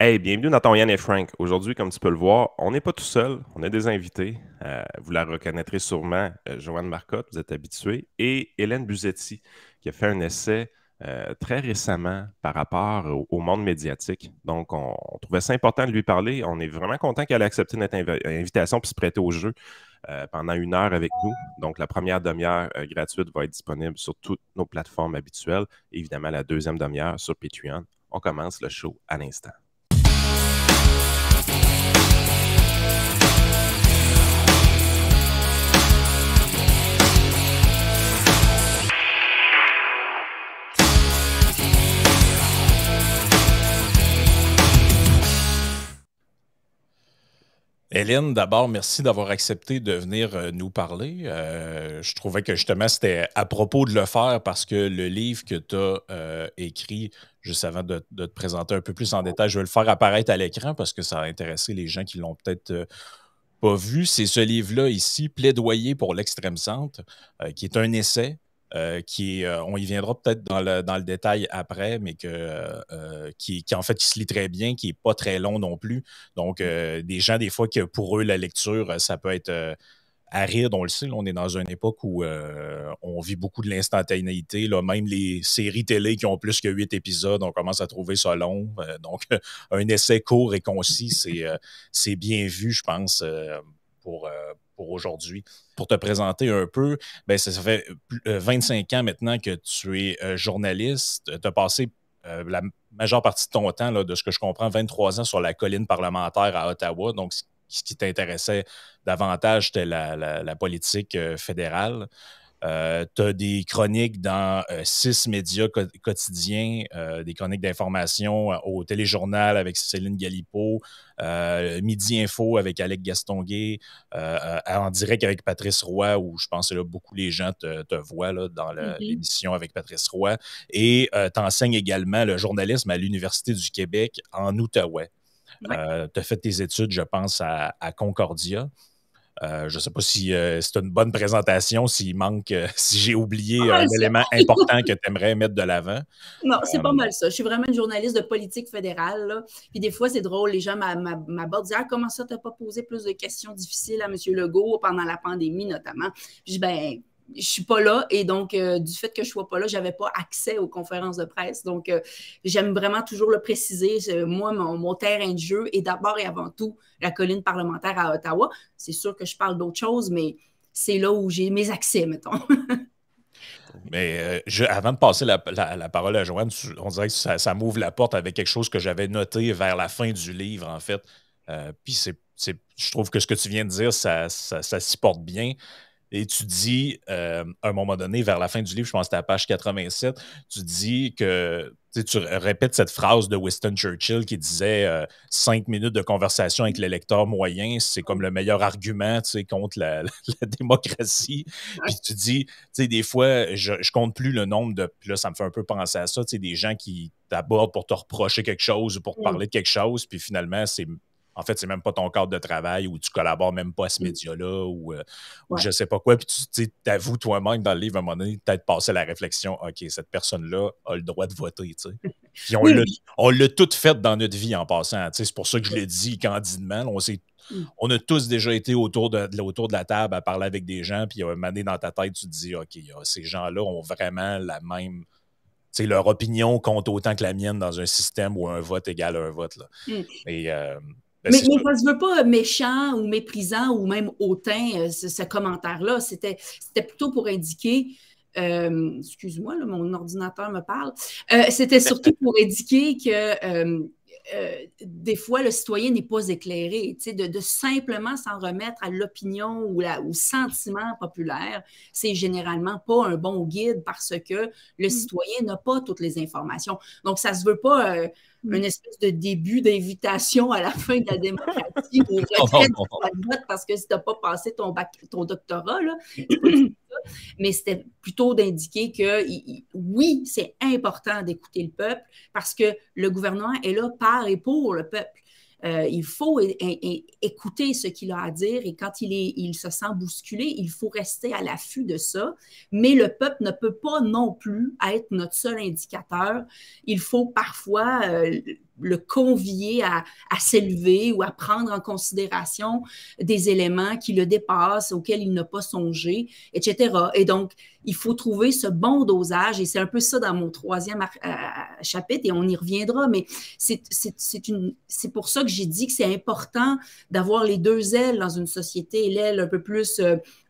Hey, bienvenue dans ton Yann et Frank. Aujourd'hui, comme tu peux le voir, on n'est pas tout seul, on a des invités. Vous la reconnaîtrez sûrement, Joanne Marcotte, vous êtes habitué, et Hélène Buzetti, qui a fait un essai très récemment par rapport au monde médiatique. Donc, on trouvait ça important de lui parler. On est vraiment content qu'elle ait accepté notre invitation puis se prêter au jeu pendant 1 heure avec nous. Donc, la première demi-heure gratuite va être disponible sur toutes nos plateformes habituelles. Évidemment, la deuxième demi-heure sur Patreon. On commence le show à l'instant. Hélène, d'abord, merci d'avoir accepté de venir nous parler. Je trouvais que justement, c'était à propos de le faire parce que le livre que tu as écrit, juste avant de te présenter un peu plus en détail, je vais le faire apparaître à l'écran parce que ça a intéressé les gens qui l'ont peut-être pas vu. C'est ce livre-là ici, Plaidoyer pour l'extrême centre, qui est un essai. On y viendra peut-être dans le détail après, mais qui en fait qui se lit très bien, qui n'est pas très long non plus. Donc, des gens, des fois, que pour eux, la lecture, ça peut être aride, on le sait. Là, on est dans une époque où on vit beaucoup de l'instantanéité. Là, même les séries télé qui ont plus que 8 épisodes, on commence à trouver ça long. Donc, un essai court et concis, c'est bien vu, je pense, pour aujourd'hui. Pour te présenter un peu, ben, ça fait 25 ans maintenant que tu es journaliste. Tu as passé la majeure partie de ton temps, là, de ce que je comprends, 23 ans sur la colline parlementaire à Ottawa. Donc, ce qui t'intéressait davantage, c'était la politique fédérale. Tu as des chroniques dans 6 médias quotidiens, des chroniques d'information au Téléjournal avec Céline Galipeau, Midi Info avec Alec Gastonguay, en direct avec Patrice Roy, où je pense que là, beaucoup les gens te voient là, dans l'émission avec Patrice Roy. Et tu enseignes également le journalisme à l'Université du Québec en Outaouais. Ouais. Tu as fait tes études, je pense, à Concordia. Je ne sais pas si c'est une bonne présentation, s'il manque, si j'ai oublié un élément important que tu aimerais mettre de l'avant. Non, c'est pas mal ça. Je suis vraiment une journaliste de politique fédérale. Là. Puis des fois, c'est drôle, les gens m'abordent, disent comment ça, tu n'as pas posé plus de questions difficiles à M. Legault pendant la pandémie, notamment. Puis je dis, ben, je suis pas là et donc du fait que je sois pas là, j'avais pas accès aux conférences de presse. Donc j'aime vraiment toujours le préciser. Moi, mon terrain de jeu est d'abord et avant tout la colline parlementaire à Ottawa. C'est sûr que je parle d'autres choses, mais c'est là où j'ai mes accès, mettons. Mais avant de passer la parole à Joanne, on dirait que ça m'ouvre la porte avec quelque chose que j'avais noté vers la fin du livre, en fait. Puis je trouve que ce que tu viens de dire, ça s'y porte bien. Et tu dis, à un moment donné, vers la fin du livre, je pense que c'était à page 87, tu dis que tu répètes cette phrase de Winston Churchill qui disait 5 minutes de conversation avec l'électeur moyen, c'est comme le meilleur argument contre la démocratie. Puis tu dis, des fois, je compte plus le nombre de. Puis là, ça me fait un peu penser à ça, des gens qui t'abordent pour te reprocher quelque chose ou pour te parler de quelque chose, puis finalement, en fait, c'est même pas ton cadre de travail ou tu collabores même pas à ce média-là ou je sais pas quoi. Puis tu t'avoues toi-même dans le livre, à un moment donné, peut-être passer la réflexion, OK, cette personne-là a le droit de voter. Puis on l'a tout fait dans notre vie en passant. C'est pour ça que je le dis candidement. On a tous déjà été autour de la table à parler avec des gens, puis un moment donné dans ta tête, tu te dis, OK, ces gens-là ont vraiment la même. Leur opinion compte autant que la mienne dans un système où un vote égale un vote. Là. Mais ça ne se veut pas méchant ou méprisant ou même hautain, ce commentaire-là. C'était plutôt pour indiquer, excuse-moi, là, mon ordinateur me parle, c'était surtout pour indiquer que des fois, le citoyen n'est pas éclairé. De simplement s'en remettre à l'opinion ou au sentiment populaire, c'est généralement pas un bon guide parce que le citoyen n'a pas toutes les informations. Donc, ça ne se veut pas une espèce de début d'invitation à la fin de la démocratie ou retraite du vote parce que si tu n'as pas passé ton doctorat, là, mais c'était plutôt d'indiquer que oui, c'est important d'écouter le peuple parce que le gouvernement est là par et pour le peuple. Il faut écouter ce qu'il a à dire et quand il se sent bousculé, il faut rester à l'affût de ça. Mais le peuple ne peut pas non plus être notre seul indicateur. Il faut parfois le convier à s'élever ou à prendre en considération des éléments qui le dépassent, auxquels il n'a pas songé, etc. Et donc, il faut trouver ce bon dosage, et c'est un peu ça dans mon 3e chapitre, et on y reviendra, mais c'est pour ça que j'ai dit que c'est important d'avoir les 2 ailes dans une société, l'aile un peu plus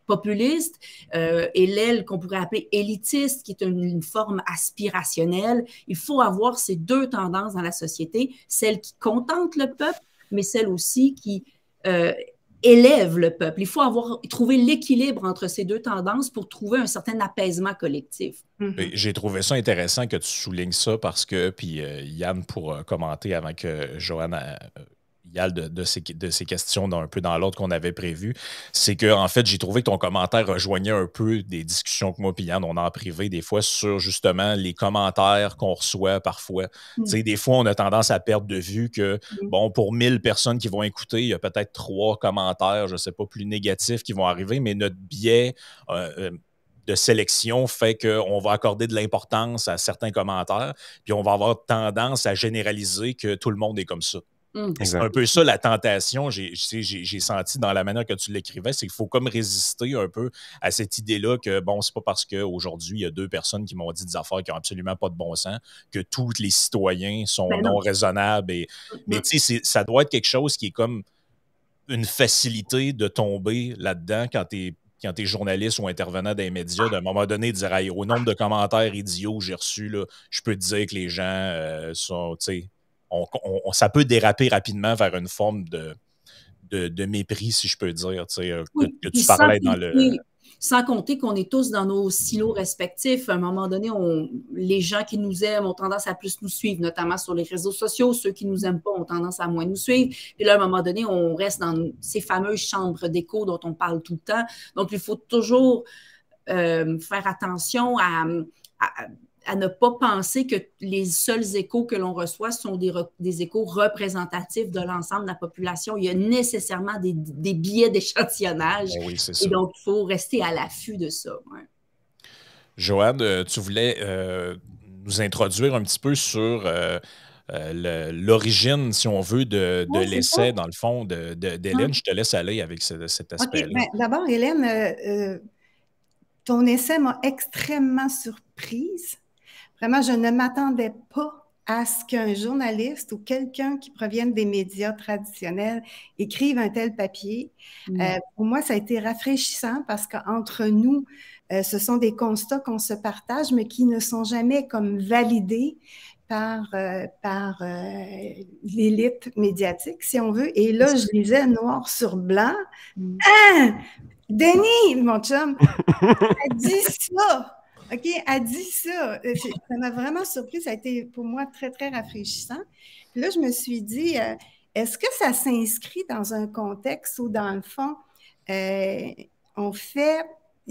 populiste et l'aile qu'on pourrait appeler élitiste, qui est une forme aspirationnelle. Il faut avoir ces 2 tendances dans la société, celle qui contente le peuple, mais celle aussi qui élève le peuple. Il faut trouver l'équilibre entre ces 2 tendances pour trouver un certain apaisement collectif. J'ai trouvé ça intéressant que tu soulignes ça parce que, puis Yann, pour commenter avant que Joanne y aille de ces questions un peu dans l'ordre qu'on avait prévu, c'est que en fait, j'ai trouvé que ton commentaire rejoignait un peu des discussions que moi et Yann, on a en privé des fois sur justement les commentaires qu'on reçoit parfois. Tu sais, des fois, on a tendance à perdre de vue que, bon, pour 1000 personnes qui vont écouter, il y a peut-être 3 commentaires, je ne sais pas, plus négatifs qui vont arriver, mais notre biais de sélection fait qu'on va accorder de l'importance à certains commentaires, puis on va avoir tendance à généraliser que tout le monde est comme ça. C'est un peu ça la tentation, j'ai senti dans la manière que tu l'écrivais, c'est qu'il faut comme résister un peu à cette idée-là que, bon, c'est pas parce qu'aujourd'hui, il y a 2 personnes qui m'ont dit des affaires qui n'ont absolument pas de bon sens que tous les citoyens sont non raisonnables. Mais tu sais, ça doit être quelque chose qui est comme une facilité de tomber là-dedans quand tu es journaliste ou intervenant dans les médias, d'un moment donné, de dire hey, au nombre de commentaires idiots que j'ai reçus, là, je peux te dire que les gens sont, tu sais, ça peut déraper rapidement vers une forme de mépris, si je peux dire, tu sais, que tu parlais dans le... Sans compter qu'on est tous dans nos silos respectifs. À un moment donné, les gens qui nous aiment ont tendance à plus nous suivre, notamment sur les réseaux sociaux. Ceux qui ne nous aiment pas ont tendance à moins nous suivre. Et là, à un moment donné, on reste dans ces fameuses chambres d'écho dont on parle tout le temps. Donc, il faut toujours faire attention à ne pas penser que les seuls échos que l'on reçoit sont des échos représentatifs de l'ensemble de la population. Il y a nécessairement des biais d'échantillonnage. Oui, c'est ça. Et donc, il faut rester à l'affût de ça. Ouais. Joanne, tu voulais nous introduire un petit peu sur l'origine, si on veut, de l'essai, dans le fond, d'Hélène. Je te laisse aller avec cet aspect-là. D'abord, Hélène, ton essai m'a extrêmement surprise. Vraiment, je ne m'attendais pas à ce qu'un journaliste ou quelqu'un qui provienne des médias traditionnels écrive un tel papier. Pour moi, ça a été rafraîchissant parce qu'entre nous, ce sont des constats qu'on se partage, mais qui ne sont jamais comme validés par l'élite médiatique, si on veut. Et là, je lisais noir sur blanc. Ah! Denis, mon chum, a dit ça! OK, elle dit ça. Ça m'a vraiment surpris. Ça a été pour moi très, très rafraîchissant. Puis là, je me suis dit, est-ce que ça s'inscrit dans un contexte où, dans le fond, il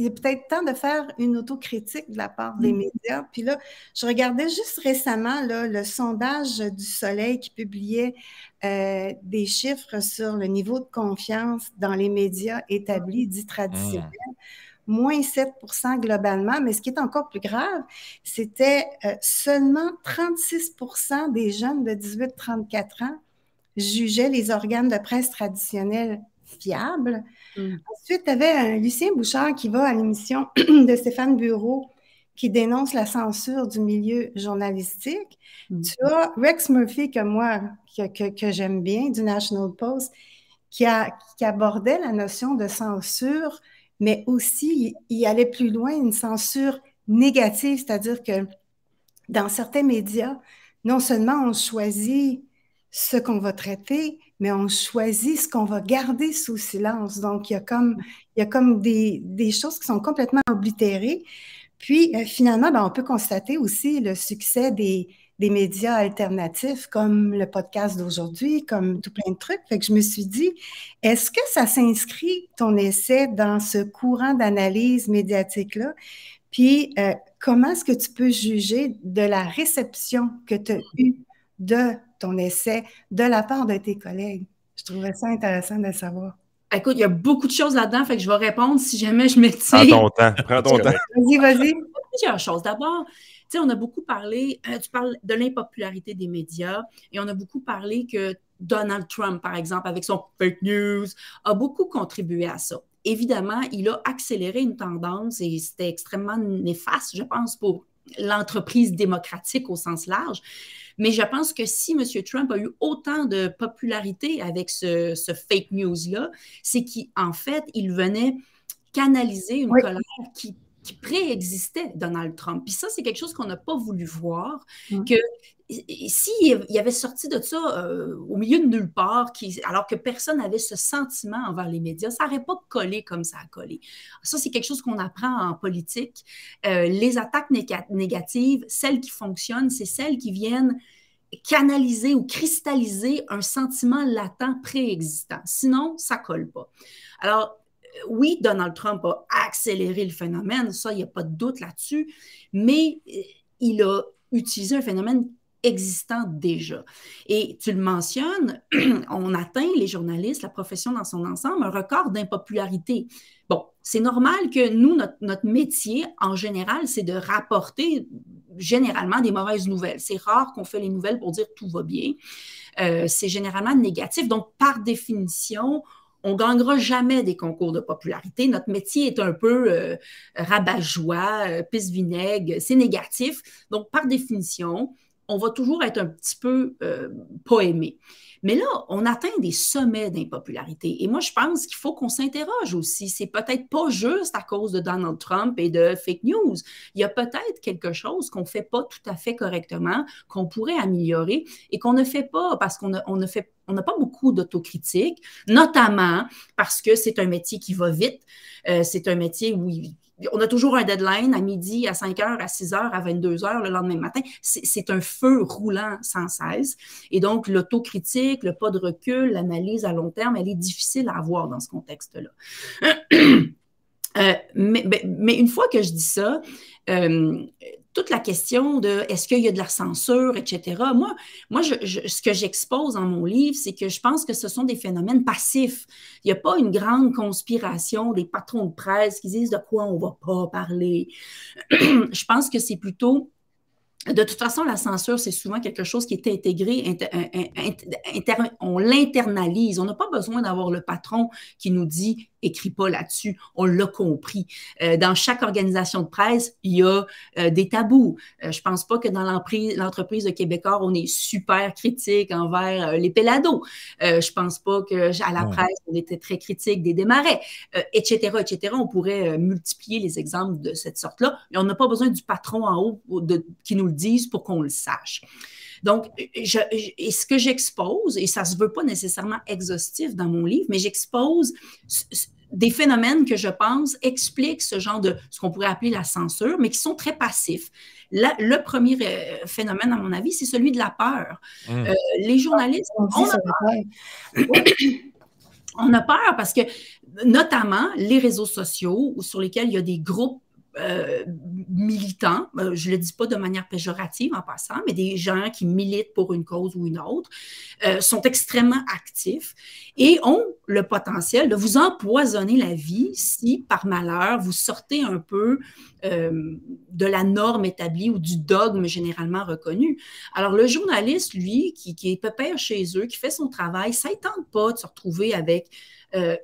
est peut-être temps de faire une autocritique de la part des médias. Puis là, je regardais juste récemment là, le sondage du Soleil qui publiait des chiffres sur le niveau de confiance dans les médias établis, dits traditionnels. Moins 7% globalement, mais ce qui est encore plus grave, c'était seulement 36% des jeunes de 18-34 ans jugeaient les organes de presse traditionnels fiables. Ensuite, tu avais un Lucien Bouchard qui va à l'émission de Stéphane Bureau qui dénonce la censure du milieu journalistique. Tu as Rex Murphy, que j'aime bien, du National Post, qui abordait la notion de censure, mais aussi, il allait plus loin, une censure négative, c'est-à-dire que dans certains médias, non seulement on choisit ce qu'on va traiter, mais on choisit ce qu'on va garder sous silence. Donc, il y a comme des choses qui sont complètement oblitérées. Puis, finalement, on peut constater aussi le succès des médias alternatifs comme le podcast d'aujourd'hui, comme tout plein de trucs. Fait que je me suis dit, est-ce que ça s'inscrit, ton essai, dans ce courant d'analyse médiatique-là? Puis, comment est-ce que tu peux juger de la réception que tu as eue de ton essai de la part de tes collègues? Je trouvais ça intéressant de le savoir. Écoute, il y a beaucoup de choses là-dedans, fait que je vais répondre si jamais je me tire. Prends ton temps, prends ton temps. Vas-y. plusieurs choses. D'abord, tu sais, on a beaucoup parlé, tu parles de l'impopularité des médias, et on a beaucoup parlé que Donald Trump, par exemple, avec son fake news, a beaucoup contribué à ça. Évidemment, il a accéléré une tendance et c'était extrêmement néfaste, je pense, pour l'entreprise démocratique au sens large. Mais je pense que si M. Trump a eu autant de popularité avec ce fake news-là, c'est qu'en fait, il venait canaliser une colère qui préexistait Donald Trump. Puis ça, c'est quelque chose qu'on n'a pas voulu voir, que s'il avait sorti de ça au milieu de nulle part, alors que personne n'avait ce sentiment envers les médias, ça n'aurait pas collé comme ça a collé. Ça, c'est quelque chose qu'on apprend en politique. Les attaques négatives, celles qui fonctionnent, c'est celles qui viennent canaliser ou cristalliser un sentiment latent préexistant. Sinon, ça ne colle pas. Alors, oui, Donald Trump a accéléré le phénomène, ça, il n'y a pas de doute là-dessus, mais il a utilisé un phénomène existant déjà. Et tu le mentionnes, on atteint, les journalistes, la profession dans son ensemble, un record d'impopularité. Bon, c'est normal que nous, notre métier, en général, c'est de rapporter généralement des mauvaises nouvelles. C'est rare qu'on fait les nouvelles pour dire tout va bien. C'est généralement négatif. Donc, par définition, on ne gagnera jamais des concours de popularité. Notre métier est un peu rabat-joie, pisse-vinaigre, c'est négatif. Donc, par définition, on va toujours être un petit peu pas aimé. Mais là, on atteint des sommets d'impopularité. Et moi, je pense qu'il faut qu'on s'interroge aussi. C'est peut-être pas juste à cause de Donald Trump et de fake news. Il y a peut-être quelque chose qu'on ne fait pas tout à fait correctement, qu'on pourrait améliorer et qu'on ne fait pas parce qu'on n'a pas beaucoup d'autocritique, notamment parce que c'est un métier qui va vite. C'est un métier où on a toujours un deadline à midi, à 5 heures, à 6 heures, à 22 heures le lendemain matin. C'est un feu roulant sans cesse. Et donc, l'autocritique, le pas de recul, l'analyse à long terme, elle est difficile à avoir dans ce contexte-là. Mais une fois que je dis ça, toute la question de est-ce qu'il y a de la censure, etc. Moi ce que j'expose dans mon livre, c'est que je pense que ce sont des phénomènes passifs. Il n'y a pas une grande conspiration des patrons de presse qui disent de quoi on ne va pas parler. Je pense que c'est plutôt... De toute façon, la censure, c'est souvent quelque chose qui est intégré, on l'internalise. On n'a pas besoin d'avoir le patron qui nous dit « écris pas là-dessus ». On l'a compris. Dans chaque organisation de presse, il y a des tabous. Je pense pas que dans l'entreprise de Québécois, on est super critique envers les pélados. Je pense pas qu'à la presse, on était très critique des démarrais, etc., etc. On pourrait multiplier les exemples de cette sorte-là. Et on n'a pas besoin du patron en haut qui nous le disent pour qu'on le sache. Donc, et ce que j'expose, et ça ne se veut pas nécessairement exhaustif dans mon livre, mais j'expose des phénomènes que je pense expliquent ce genre de, ce qu'on pourrait appeler la censure, mais qui sont très passifs. Le premier phénomène, à mon avis, c'est celui de la peur. Les journalistes, on a peur parce que, notamment, les réseaux sociaux sur lesquels il y a des groupes militants, je ne le dis pas de manière péjorative en passant, mais des gens qui militent pour une cause ou une autre, sont extrêmement actifs et ont le potentiel de vous empoisonner la vie si, par malheur, vous sortez un peu de la norme établie ou du dogme généralement reconnu. Alors, le journaliste, lui, qui est pépère chez eux, qui fait son travail, ça ne tente pas de se retrouver avec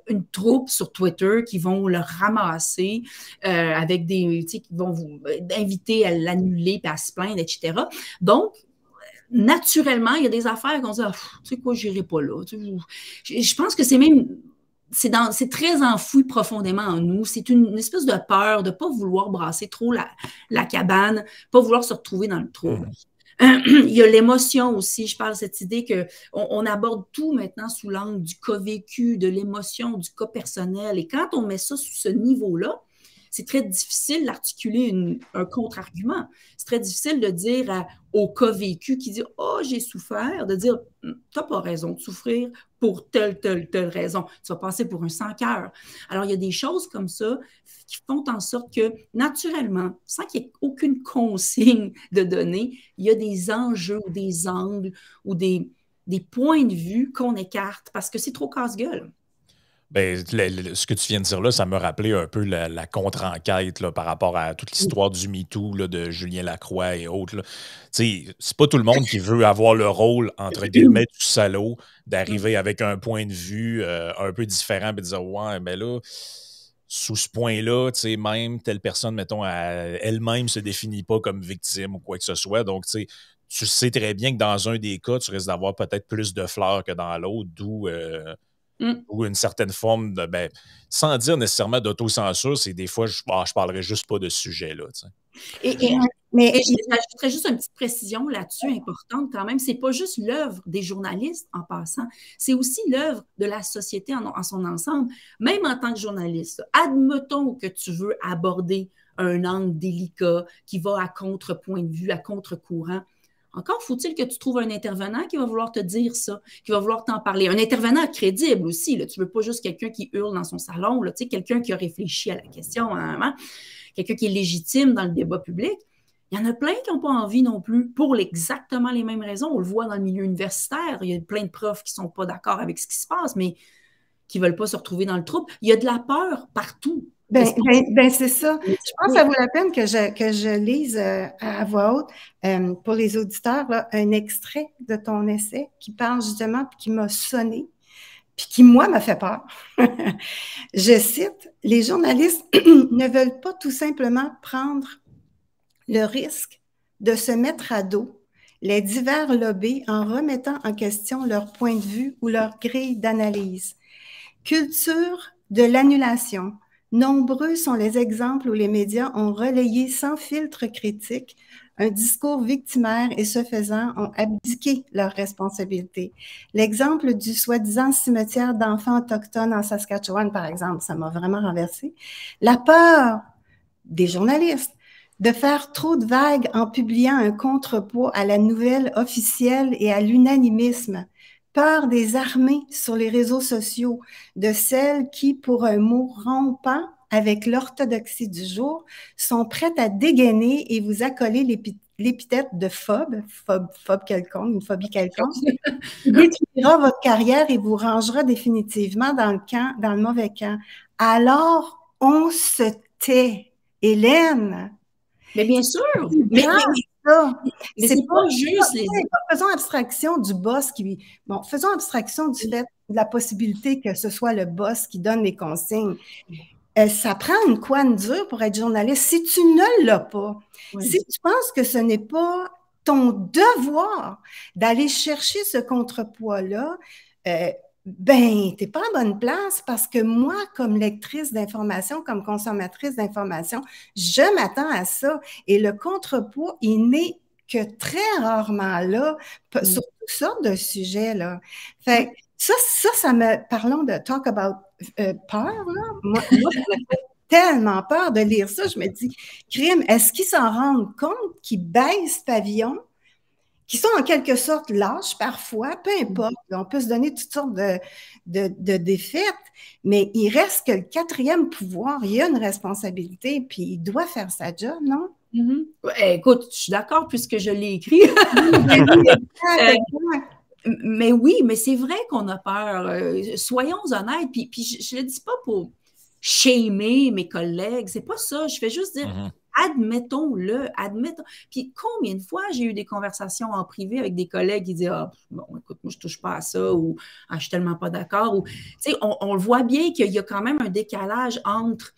une troupe sur Twitter qui vont le ramasser avec qui vont vous inviter à l'annuler et à se plaindre, etc. Donc, naturellement, il y a des affaires qu'on dit « tu sais quoi, je n'irai pas là ». Je pense que c'est même... C'est très enfoui profondément en nous. C'est une espèce de peur de ne pas vouloir brasser trop la cabane, pas vouloir se retrouver dans le trou. Il y a l'émotion aussi. Je parle de cette idée qu'on aborde tout maintenant sous l'angle du cas vécu, de l'émotion, du cas personnel. Et quand on met ça sous ce niveau-là, c'est très difficile d'articuler un contre-argument. C'est très difficile de dire au cas vécu qui dit « Oh, j'ai souffert », de dire « Tu n'as pas raison de souffrir pour telle raison. Tu vas passer pour un sans-cœur. » Alors, il y a des choses comme ça qui font en sorte que, naturellement, sans qu'il y ait aucune consigne de données, il y a des enjeux ou des angles ou des points de vue qu'on écarte parce que c'est trop casse-gueule. Ben, ce que tu viens de dire là, ça me rappelait un peu la contre-enquête là, par rapport à toute l'histoire du MeToo là, de Julien Lacroix et autres. C'est pas tout le monde qui veut avoir le rôle, entre guillemets, du salaud, d'arriver avec un point de vue un peu différent et de dire ouais, mais là, sous ce point-là, même telle personne, mettons, elle-même se définit pas comme victime ou quoi que ce soit. Donc, tu sais très bien que dans un des cas, tu risques d'avoir peut-être plus de fleurs que dans l'autre, d'où une certaine forme de, sans dire nécessairement d'autocensure, c'est des fois, je parlerai juste pas de ce sujet-là. Mais j'ajouterais juste une petite précision là-dessus, importante quand même. C'est pas juste l'œuvre des journalistes en passant, c'est aussi l'œuvre de la société en son ensemble. Même en tant que journaliste, admettons que tu veux aborder un angle délicat qui va à contre-point de vue, à contre-courant. Encore faut-il que tu trouves un intervenant qui va vouloir te dire ça, qui va vouloir t'en parler. Un intervenant crédible aussi. Là. Tu ne veux pas juste quelqu'un qui hurle dans son salon, là, quelqu'un qui a réfléchi à la question, quelqu'un qui est légitime dans le débat public. Il y en a plein qui n'ont pas envie non plus pour exactement les mêmes raisons. On le voit dans le milieu universitaire. Il y a plein de profs qui ne sont pas d'accord avec ce qui se passe, mais qui ne veulent pas se retrouver dans le trouble. Il y a de la peur partout. C'est ça. Je pense que ça vaut la peine que je lise à voix haute pour les auditeurs là, un extrait de ton essai qui parle justement, puis qui m'a sonné, puis qui, moi, m'a fait peur. Je cite, « Les journalistes ne veulent pas tout simplement prendre le risque de se mettre à dos les divers lobbies en remettant en question leur point de vue ou leur grille d'analyse. Culture de l'annulation. Nombreux sont les exemples où les médias ont relayé sans filtre critique un discours victimaire et ce faisant ont abdiqué leurs responsabilités. L'exemple du soi-disant cimetière d'enfants autochtones en Saskatchewan, par exemple, ça m'a vraiment renversé. La peur des journalistes de faire trop de vagues en publiant un contrepoids à la nouvelle officielle et à l'unanimisme. Peur des armées sur les réseaux sociaux, de celles qui, pour un mot rompant avec l'orthodoxie du jour, sont prêtes à dégainer et vous accoler l'épithète de phobe quelconque, une phobie quelconque, qui détruira votre carrière et vous rangera définitivement dans le mauvais camp. Alors, on se tait. Hélène. Mais bien sûr. C'est pas juste. Faisons abstraction du boss qui. Bon, faisons abstraction du fait de la possibilité que ce soit le boss qui donne les consignes. Ça prend une couenne dure pour être journaliste. Si tu ne l'as pas, si tu penses que ce n'est pas ton devoir d'aller chercher ce contrepoids-là, t'es pas en bonne place parce que moi, comme lectrice d'information, comme consommatrice d'information, je m'attends à ça. Et le contrepoids, il n'est que très rarement là sur toutes sortes de sujets, là. Fait ça me... Parlons de talk about peur, là. Moi, ça me fait tellement peur de lire ça. Je me dis, crime, est-ce qu'ils s'en rendent compte qu'ils baissent pavillon? Qui sont en quelque sorte lâches parfois, peu importe. On peut se donner toutes sortes de défaites, mais il reste que le quatrième pouvoir, il y a une responsabilité, puis il doit faire sa job, non? Écoute, je suis d'accord puisque je l'ai écrit. Mais oui, mais c'est vrai qu'on a peur. Soyons honnêtes, puis je ne le dis pas pour shamer mes collègues, c'est pas ça. Je fais juste dire... Admettons-le, admettons. Puis combien de fois j'ai eu des conversations en privé avec des collègues qui disent « Ah, bon, écoute, moi, je touche pas à ça » ou « Ah, je suis tellement pas d'accord » ou, tu sais, on le voit bien qu'il y a quand même un décalage entre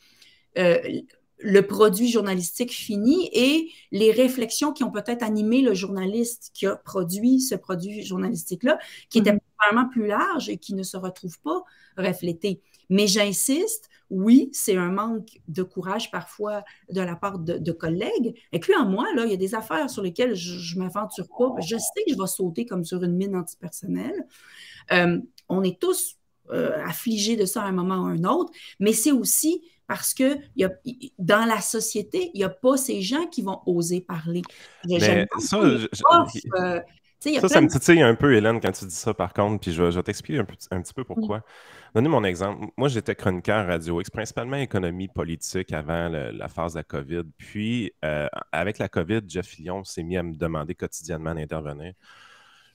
le produit journalistique fini et les réflexions qui ont peut-être animé le journaliste qui a produit ce produit journalistique-là, qui était probablement plus large et qui ne se retrouve pas reflété. Mais j'insiste, oui, c'est un manque de courage parfois de la part de collègues. Et puis en moi, là, il y a des affaires sur lesquelles je ne m'aventure pas. Je sais que je vais sauter comme sur une mine antipersonnelle. On est tous affligés de ça à un moment ou à un autre, mais c'est aussi parce que dans la société, il n'y a pas ces gens qui vont oser parler. Ça me titille un peu, Hélène, quand tu dis ça, par contre, puis je vais t'expliquer un petit peu pourquoi. Donnez mon exemple. Moi, j'étais chroniqueur Radio X, principalement économie politique avant la phase de la COVID. Puis, avec la COVID, Jeff Fillion s'est mis à me demander quotidiennement d'intervenir.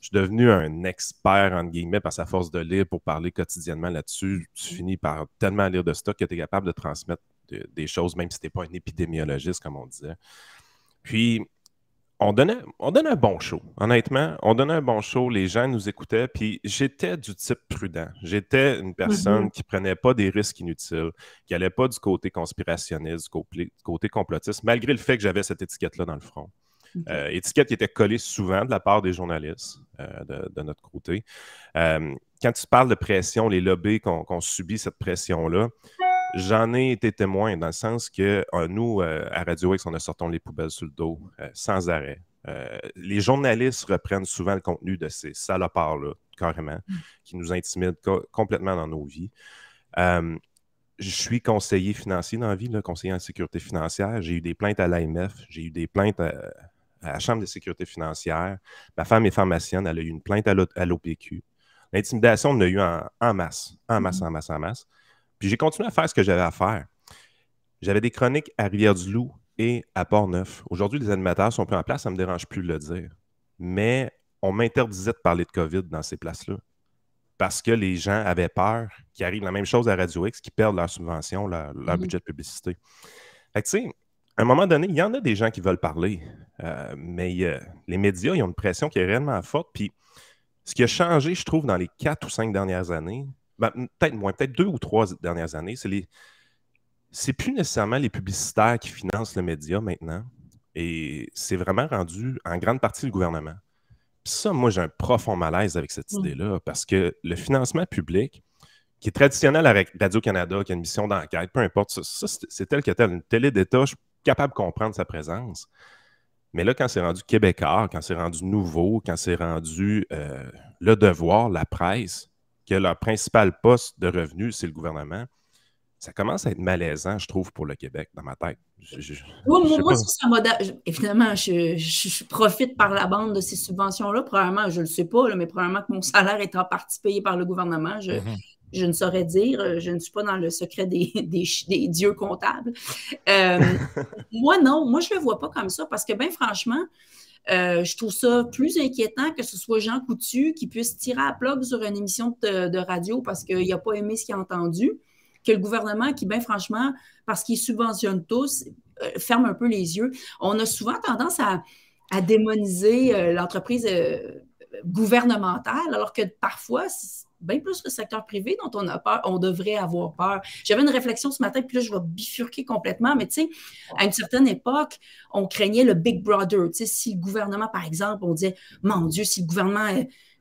je suis devenu un expert, entre guillemets, parce qu'à force de lire pour parler quotidiennement là-dessus, tu finis par tellement lire de stock que tu es capable de transmettre des choses, même si tu n'es pas un épidémiologiste, comme on disait. Puis, on donnait un bon show, honnêtement. On donnait un bon show, les gens nous écoutaient, puis j'étais du type prudent. J'étais une personne qui ne prenait pas des risques inutiles, qui n'allait pas du côté conspirationniste, du côté complotiste, malgré le fait que j'avais cette étiquette-là dans le front. Étiquette qui était collée souvent de la part des journalistes de notre côté. Quand tu parles de pression, les lobbies qu'on subit cette pression-là, j'en ai été témoin dans le sens que nous, à Radio X, on a sorti les poubelles sur le dos sans arrêt. Les journalistes reprennent souvent le contenu de ces salopards-là, carrément, qui nous intimident complètement dans nos vies. Je suis conseiller financier dans la vie, conseiller en sécurité financière. J'ai eu des plaintes à l'AMF, j'ai eu des plaintes à la Chambre de sécurité financière. Ma femme est pharmacienne, elle a eu une plainte à l'OPQ. L'intimidation, on en a eu en masse. Puis j'ai continué à faire ce que j'avais à faire. J'avais des chroniques à Rivière-du-Loup et à Port-Neuf. Aujourd'hui, les animateurs sont plus en place, ça ne me dérange plus de le dire. Mais on m'interdisait de parler de COVID dans ces places-là parce que les gens avaient peur qu'il arrive la même chose à Radio X, qu'ils perdent leur subvention, leur budget de publicité. Fait que tu sais, à un moment donné, il y en a des gens qui veulent parler, mais les médias, ils ont une pression qui est réellement forte. Puis ce qui a changé, je trouve, dans les 4 ou 5 dernières années, peut-être moins, peut-être 2 ou 3 dernières années, c'est plus nécessairement les publicitaires qui financent le média maintenant. Et c'est vraiment rendu en grande partie le gouvernement. Puis ça, moi, j'ai un profond malaise avec cette idée-là, parce que le financement public, qui est traditionnel à Radio-Canada, qui a une mission d'enquête, peu importe, ça c'est tel que tel. Une télé d'État, je suis capable de comprendre sa présence. Mais là, quand c'est rendu québécois, quand c'est rendu nouveau, quand c'est rendu Le Devoir, la presse, que leur principal poste de revenu, c'est le gouvernement, ça commence à être malaisant, je trouve, pour le Québec, dans ma tête. Moi, ça m'a... Évidemment, je profite par la bande de ces subventions-là. Probablement, je ne le sais pas, là, mais probablement que mon salaire est en partie payé par le gouvernement. Je ne saurais dire. Je ne suis pas dans le secret des dieux comptables. Moi, non. Moi, je ne le vois pas comme ça parce que, bien franchement, je trouve ça plus inquiétant que ce soit Jean Coutu qui puisse tirer à plug sur une émission de radio parce qu'il n'a pas aimé ce qu'il a entendu, que le gouvernement qui, bien franchement, parce qu'il subventionne tous, ferme un peu les yeux. On a souvent tendance à démoniser l'entreprise gouvernementale, alors que parfois, c'est bien plus le secteur privé dont on a peur, on devrait avoir peur. J'avais une réflexion ce matin, puis là, je vais bifurquer complètement, mais tu sais, à une certaine époque, on craignait le Big Brother. Tu sais, si le gouvernement, par exemple, on disait, mon Dieu, si le gouvernement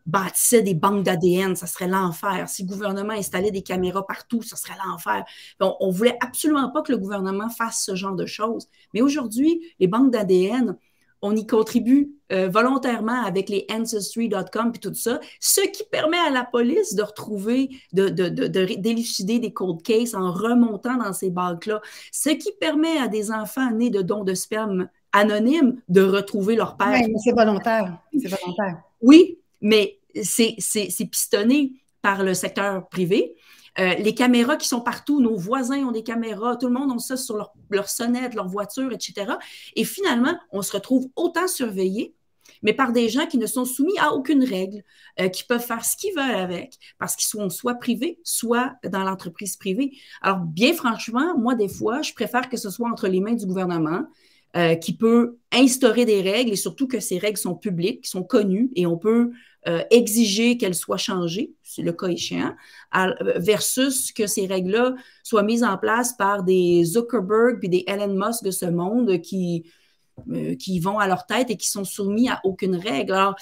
bâtissait des banques d'ADN, ça serait l'enfer. Si le gouvernement installait des caméras partout, ça serait l'enfer. On ne voulait absolument pas que le gouvernement fasse ce genre de choses. Mais aujourd'hui, les banques d'ADN, on y contribue volontairement avec les Ancestry.com et tout ça, ce qui permet à la police de retrouver, d'élucider des cold cases en remontant dans ces banques-là, ce qui permet à des enfants nés de dons de sperme anonymes de retrouver leur père. Oui, mais c'est volontaire. C'est volontaire. Oui, mais c'est pistonné par le secteur privé. Les caméras qui sont partout, nos voisins ont des caméras, tout le monde a ça sur leur sonnette, leur voiture, etc. Et finalement, on se retrouve autant surveillé, mais par des gens qui ne sont soumis à aucune règle, qui peuvent faire ce qu'ils veulent avec, parce qu'ils sont soit privés, soit dans l'entreprise privée. Alors, bien franchement, moi, des fois, je préfère que ce soit entre les mains du gouvernement, qui peut instaurer des règles et surtout que ces règles sont publiques, sont connues et on peut exiger qu'elles soient changées, c'est le cas échéant, versus que ces règles-là soient mises en place par des Zuckerberg puis des Elon Musk de ce monde qui vont à leur tête et qui sont soumis à aucune règle. Alors,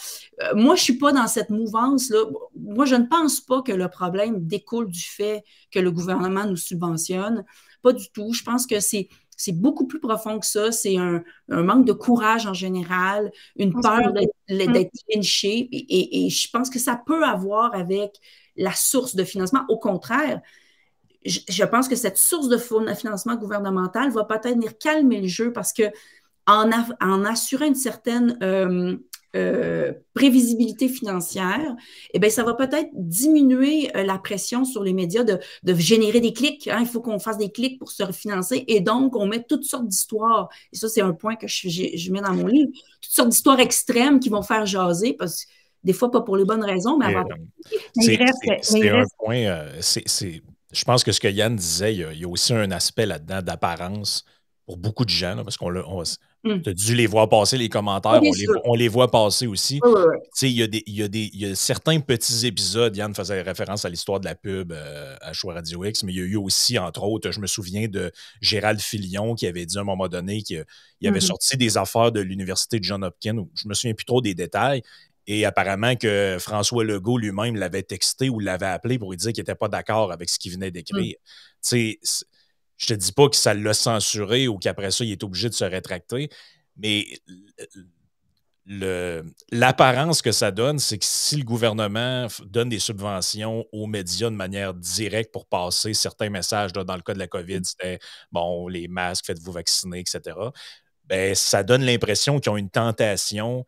moi, je ne suis pas dans cette mouvance-là. Moi, je ne pense pas que le problème découle du fait que le gouvernement nous subventionne. Pas du tout. Je pense que c'est beaucoup plus profond que ça. C'est un manque de courage en général, une peur d'être lynché. Et je pense que ça peut avoir avec la source de financement. Au contraire, je pense que cette source de financement gouvernemental va peut-être venir calmer le jeu parce que en assurant une certaine prévisibilité financière, eh bien, ça va peut-être diminuer la pression sur les médias de générer des clics. Hein. Il faut qu'on fasse des clics pour se refinancer et donc on met toutes sortes d'histoires. Et ça, c'est un point que je mets dans mon livre. Toutes sortes d'histoires extrêmes qui vont faire jaser parce que Des fois, pas pour les bonnes raisons, mais avant. C'est un point. Je pense que ce que Yann disait, il y a aussi un aspect là-dedans d'apparence pour beaucoup de gens, là, parce qu'on tu as dû les voir passer, les commentaires, on les voit passer aussi. Il y a certains petits épisodes, Yann faisait référence à l'histoire de la pub à Choix Radio X, mais il y a eu aussi, entre autres, je me souviens de Gérald Filion qui avait dit à un moment donné qu'il avait sorti des affaires de l'Université de Johns Hopkins, je me souviens plus trop des détails, et apparemment que François Legault lui-même l'avait texté ou l'avait appelé pour lui dire qu'il n'était pas d'accord avec ce qu'il venait d'écrire. Je te dis pas que ça l'a censuré ou qu'après ça, il est obligé de se rétracter, mais l'apparence que ça donne, c'est que si le gouvernement donne des subventions aux médias de manière directe pour passer certains messages, là, dans le cas de la COVID, c'était bon, les masques, faites-vous vacciner, etc., ben, ça donne l'impression qu'ils ont une tentation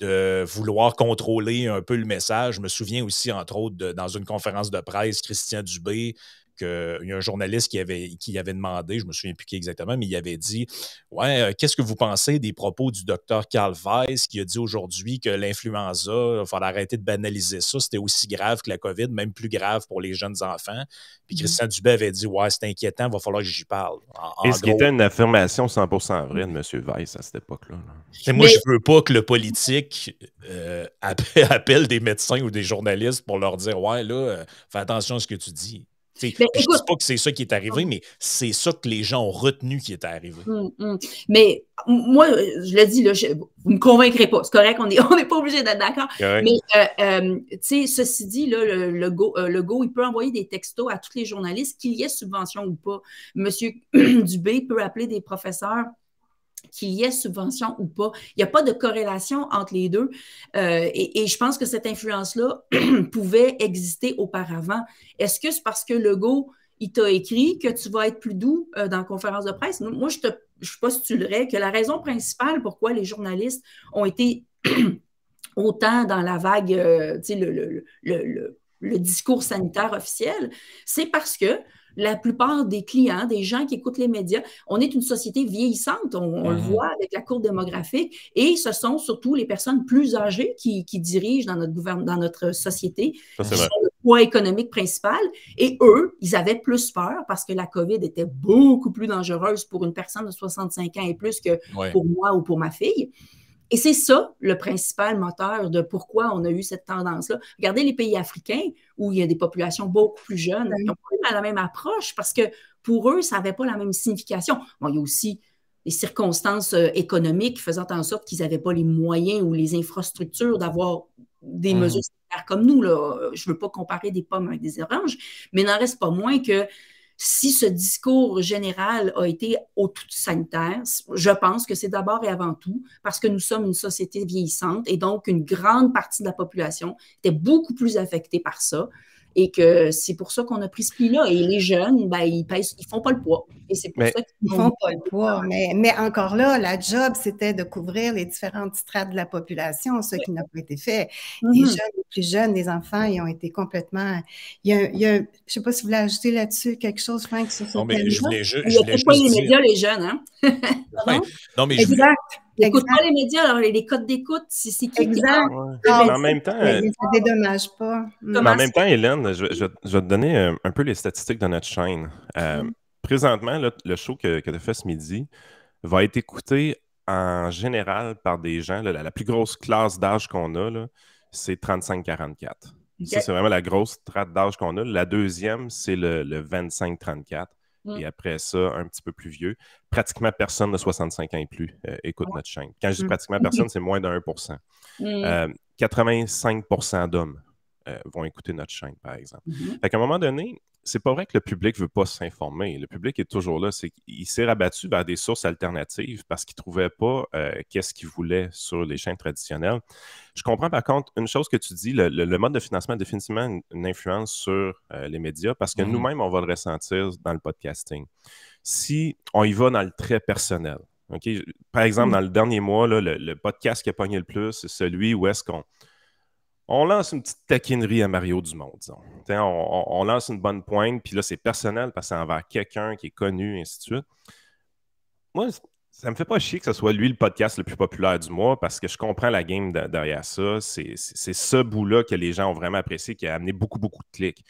de vouloir contrôler un peu le message. Je me souviens aussi, entre autres, dans une conférence de presse, Christian Dubé, il y a un journaliste qui avait demandé, je ne me souviens plus qui exactement, mais il avait dit « Ouais, qu'est-ce que vous pensez des propos du docteur Carl Weiss qui a dit aujourd'hui que l'influenza, il fallait arrêter de banaliser ça, c'était aussi grave que la COVID, même plus grave pour les jeunes enfants. » Puis Christian Dubé avait dit « Ouais, c'est inquiétant, il va falloir que j'y parle. » Et ce qui était une affirmation 100% vraie de M. Weiss à cette époque-là. Moi, je ne veux pas que le politique appelle des médecins ou des journalistes pour leur dire « Ouais, là, fais attention à ce que tu dis. » Je ne dis pas que c'est ça qui est arrivé, mais c'est ça que les gens ont retenu qui est arrivé. Mais moi, je le dis, là, vous ne me convaincrez pas. C'est correct, on n'est pas obligé d'être d'accord. Mais, ceci dit, là, le Legault, il peut envoyer des textos à tous les journalistes, qu'il y ait subvention ou pas. Monsieur Dubé peut appeler des professeurs, qu'il y ait subvention ou pas. Il n'y a pas de corrélation entre les deux. Et je pense que cette influence-là pouvait exister auparavant. Est-ce que c'est parce que Legault, il t'a écrit que tu vas être plus doux dans la conférence de presse? Moi, je postulerais que la raison principale pourquoi les journalistes ont été autant dans la vague, le discours sanitaire officiel, c'est parce que la plupart des clients, des gens qui écoutent les médias, on est une société vieillissante, on le voit avec la courbe démographique, et ce sont surtout les personnes plus âgées qui dirigent dans notre société, qui sont le poids économique principal, et eux, ils avaient plus peur parce que la COVID était beaucoup plus dangereuse pour une personne de 65 ans et plus que pour moi ou pour ma fille. Et c'est ça, le principal moteur de pourquoi on a eu cette tendance-là. Regardez les pays africains où il y a des populations beaucoup plus jeunes qui n'ont pas la même approche parce que pour eux, ça n'avait pas la même signification. Bon, il y a aussi des circonstances économiques faisant en sorte qu'ils n'avaient pas les moyens ou les infrastructures d'avoir des mesures sanitaires comme nous. Là. Je ne veux pas comparer des pommes avec des oranges, mais il n'en reste pas moins que si ce discours général a été au tout sanitaire, je pense que c'est d'abord et avant tout parce que nous sommes une société vieillissante et donc une grande partie de la population était beaucoup plus affectée par ça et que c'est pour ça qu'on a pris ce pli-là. Et les jeunes, ben, ils font pas le poids. Et c'est pour ça qu'ils font pas le poids. Mais encore là, la job, c'était de couvrir les différentes strates de la population, ce qui n'a pas été fait. Les jeunes, les plus jeunes, les enfants, ils ont été complètement... je ne sais pas si vous voulez ajouter là-dessus quelque chose, Franck, sur ce thème-là. Il n'y a pas les médias, les jeunes, hein? Non, mais exact. Ils n'écoutent pas les médias, alors les codes d'écoute, c'est qui? Exact. En même temps, ça ne dédommage pas. En même temps, Hélène, je vais te donner un peu les statistiques de notre chaîne. Présentement, le show que tu as fait ce midi va être écouté en général par des gens. La plus grosse classe d'âge qu'on a, c'est 35-44. Okay. Ça, c'est vraiment la grosse strate d'âge qu'on a. La deuxième, c'est le 25-34. Et après ça, un petit peu plus vieux. Pratiquement personne de 65 ans et plus écoute notre chaîne. Quand je dis pratiquement personne, c'est moins de 1%. 85% d'hommes vont écouter notre chaîne, par exemple. Fait qu'à un moment donné, c'est pas vrai que le public veut pas s'informer. Le public est toujours là. Il s'est rabattu vers des sources alternatives parce qu'il trouvait pas qu'est-ce qu'il voulait sur les chaînes traditionnelles. Je comprends par contre une chose que tu dis, le mode de financement a définitivement une influence sur les médias parce que nous-mêmes, on va le ressentir dans le podcasting. Si on y va dans le très personnel, okay? Par exemple, dans le dernier mois, là, le podcast qui a pogné le plus, c'est celui où est-ce qu'on lance une petite taquinerie à Mario Dumont, disons. On lance une bonne pointe, puis là, c'est personnel parce que c'est envers quelqu'un qui est connu, et ainsi de suite. Moi, Ça me fait pas chier que ce soit lui le podcast le plus populaire du mois parce que je comprends la game derrière ça. C'est ce bout-là que les gens ont vraiment apprécié, qui a amené beaucoup, beaucoup de clics.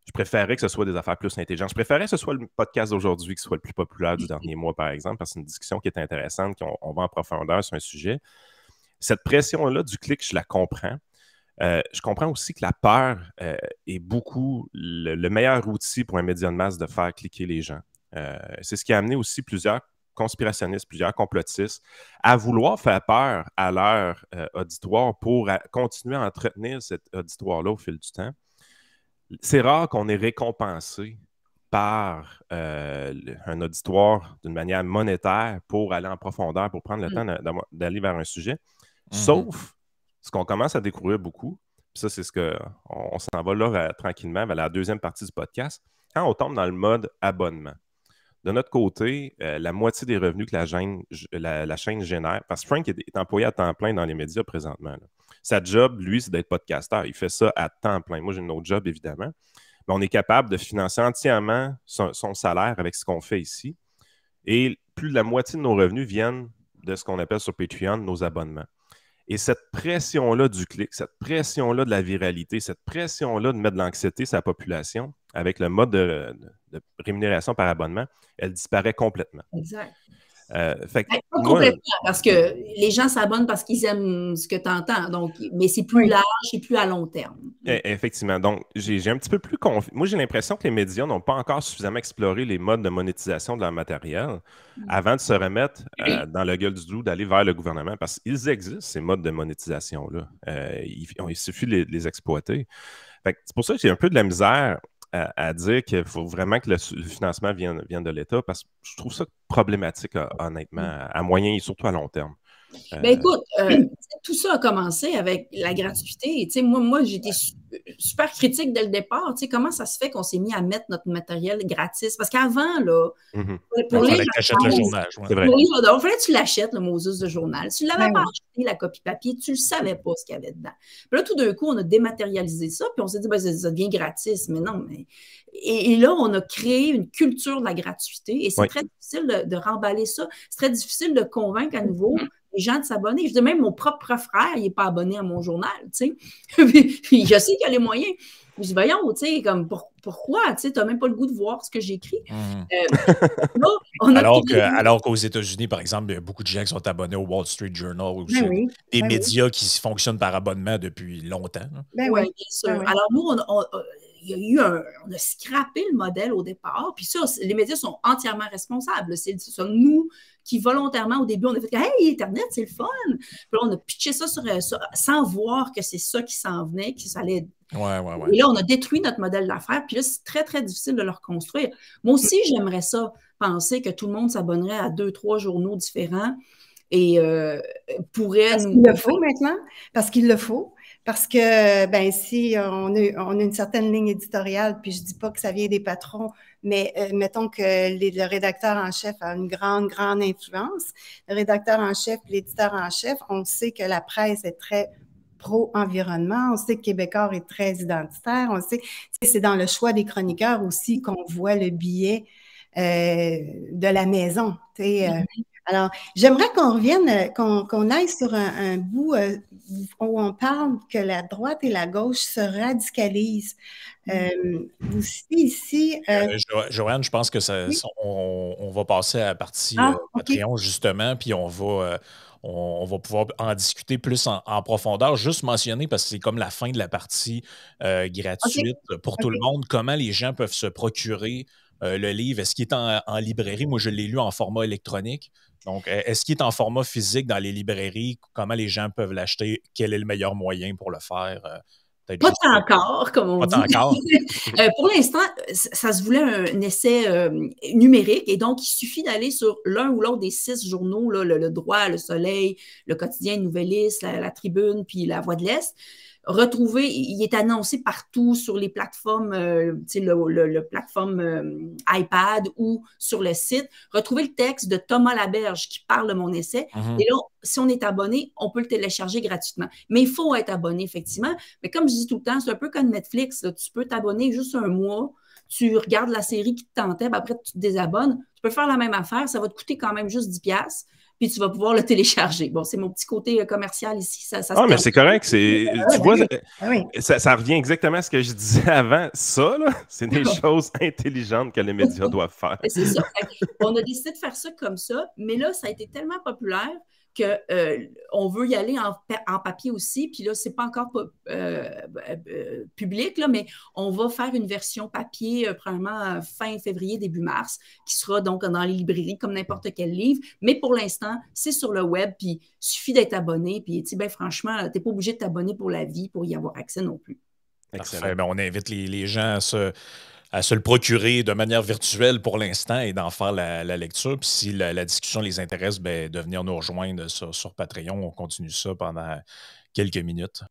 Je préférais que ce soit des affaires plus intelligentes. Je préférais que ce soit le podcast d'aujourd'hui qui soit le plus populaire du dernier mois, par exemple, parce que c'est une discussion qui est intéressante, qu'on va en profondeur sur un sujet. Cette pression-là du clic, je la comprends. Je comprends aussi que la peur est beaucoup le meilleur outil pour un média de masse de faire cliquer les gens. C'est ce qui a amené aussi plusieurs conspirationnistes, plusieurs complotistes à vouloir faire peur à leur auditoire pour continuer à entretenir cet auditoire-là au fil du temps. C'est rare qu'on ait récompensé par un auditoire d'une manière monétaire pour aller en profondeur, pour prendre le temps d'aller vers un sujet. Sauf ce qu'on commence à découvrir beaucoup, puis ça, c'est ce qu'on s'en va là tranquillement vers la deuxième partie du podcast, quand on tombe dans le mode abonnement. De notre côté, la moitié des revenus que la chaîne génère, parce que Frank est employé à temps plein dans les médias présentement. Là. Sa job, lui, c'est d'être podcasteur. Il fait ça à temps plein. Moi, j'ai une autre job, évidemment. Mais on est capable de financer entièrement son salaire avec ce qu'on fait ici. Et plus de la moitié de nos revenus viennent de ce qu'on appelle sur Patreon nos abonnements. Et cette pression-là du clic, cette pression-là de la viralité, cette pression-là de mettre de l'anxiété sur la population, avec le mode de rémunération par abonnement, elle disparaît complètement. Exact. Pas complètement, parce que les gens s'abonnent parce qu'ils aiment ce que tu entends, mais c'est plus large et plus à long terme. Effectivement. Donc, j'ai un petit peu plus confiance. Moi, j'ai l'impression que les médias n'ont pas encore suffisamment exploré les modes de monétisation de leur matériel avant de se remettre dans la gueule du loup, d'aller vers le gouvernement, parce qu'ils existent, ces modes de monétisation-là. Il suffit de les exploiter. C'est pour ça que j'ai un peu de la misère à dire qu'il faut vraiment que le financement vienne de l'État, parce que je trouve ça problématique, honnêtement, à moyen et surtout à long terme. Écoute, tout ça a commencé avec la gratuité. Moi j'étais super critique dès le départ. Comment ça se fait qu'on s'est mis à mettre notre matériel gratis? Parce qu'avant, là, pour lire le journal. C'est vrai. Il fallait que tu l'achètes, le Moses de journal. Si tu ne l'avais pas acheté, la copie papier, tu ne savais pas ce qu'il y avait dedans. Puis là, tout d'un coup, on a dématérialisé ça, puis on s'est dit, ça devient gratis. Mais non, mais... Et là, on a créé une culture de la gratuité, et c'est très difficile de remballer ça. C'est très difficile de convaincre à nouveau les gens de s'abonner. Je dis, même mon propre frère, il n'est pas abonné à mon journal, tu sais. Puis je sais qu'il y a les moyens. Je dis, voyons, tu sais, comme pourquoi? Tu sais, tu n'as même pas le goût de voir ce que j'écris. Alors qu'aux États-Unis, par exemple, il y a beaucoup de gens qui sont abonnés au Wall Street Journal ou des médias qui fonctionnent par abonnement depuis longtemps. Oui, bien sûr. Alors, nous, on a scrappé le modèle au départ, puis ça, les médias sont entièrement responsables. C'est nous qui, volontairement, au début, on a fait « Hey, Internet, c'est le fun! » Puis là, on a pitché ça sans voir que c'est ça qui s'en venait, que ça allait... Et là, on a détruit notre modèle d'affaires, puis là, c'est très, très difficile de le reconstruire. Moi aussi, j'aimerais ça, penser que tout le monde s'abonnerait à 2-3 journaux différents et pourrait nous... Parce qu'il le faut maintenant, parce qu'il le faut. Parce que, si on a une certaine ligne éditoriale, puis je dis pas que ça vient des patrons, mais mettons que le rédacteur en chef a une grande, grande influence. Le rédacteur en chef, l'éditeur en chef, on sait que la presse est très pro-environnement, on sait que Québécois est très identitaire, on sait, c'est dans le choix des chroniqueurs aussi qu'on voit le biais de la maison, Alors, j'aimerais qu'on revienne, qu'on aille sur un bout où on parle que la droite et la gauche se radicalisent. Aussi, ici... Joanne, je pense que on va passer à la partie Patreon, justement, puis on va pouvoir en discuter plus en profondeur. Juste mentionner, parce que c'est comme la fin de la partie gratuite pour tout le monde, comment les gens peuvent se procurer le livre. Est-ce qu'il est en librairie? Moi, je l'ai lu en format électronique. Donc, est-ce qu'il est en format physique dans les librairies? Comment les gens peuvent l'acheter? Quel est le meilleur moyen pour le faire? Pas encore, comme on dit. Pas encore. Pour l'instant, ça se voulait un essai numérique, et donc il suffit d'aller sur l'un ou l'autre des 6 journaux, là, le Droit, le Soleil, le Quotidien, le Nouvelliste, la Tribune, puis la Voix de l'Est. Retrouvez, il est annoncé partout sur les plateformes, le plateforme iPad ou sur le site. Retrouvez le texte de Thomas Laberge qui parle de mon essai. Et là, si on est abonné, on peut le télécharger gratuitement. Mais il faut être abonné, effectivement. Mais comme je dis tout le temps, c'est un peu comme Netflix. Là. Tu peux t'abonner juste un mois. Tu regardes la série qui te tentait, puis après, tu te désabonnes. Tu peux faire la même affaire. Ça va te coûter quand même juste 10$. Puis tu vas pouvoir le télécharger. Bon, c'est mon petit côté commercial ici. Mais c'est correct. Tu vois, ça revient exactement à ce que je disais avant. Ça, là, c'est des choses intelligentes que les médias doivent faire. C'est ça. On a décidé de faire ça comme ça, mais là, ça a été tellement populaire qu'on veut y aller en papier aussi. Puis là, c'est pas encore public, là, mais on va faire une version papier probablement fin février, début mars, qui sera donc dans les librairies comme n'importe quel livre. Mais pour l'instant, c'est sur le web, puis il suffit d'être abonné. Puis, franchement, tu n'es pas obligé de t'abonner pour la vie pour y avoir accès non plus. Excellent. Ben, on invite les gens à se le procurer de manière virtuelle pour l'instant et d'en faire la lecture. Puis si la discussion les intéresse, ben, de venir nous rejoindre sur Patreon. On continue ça pendant quelques minutes.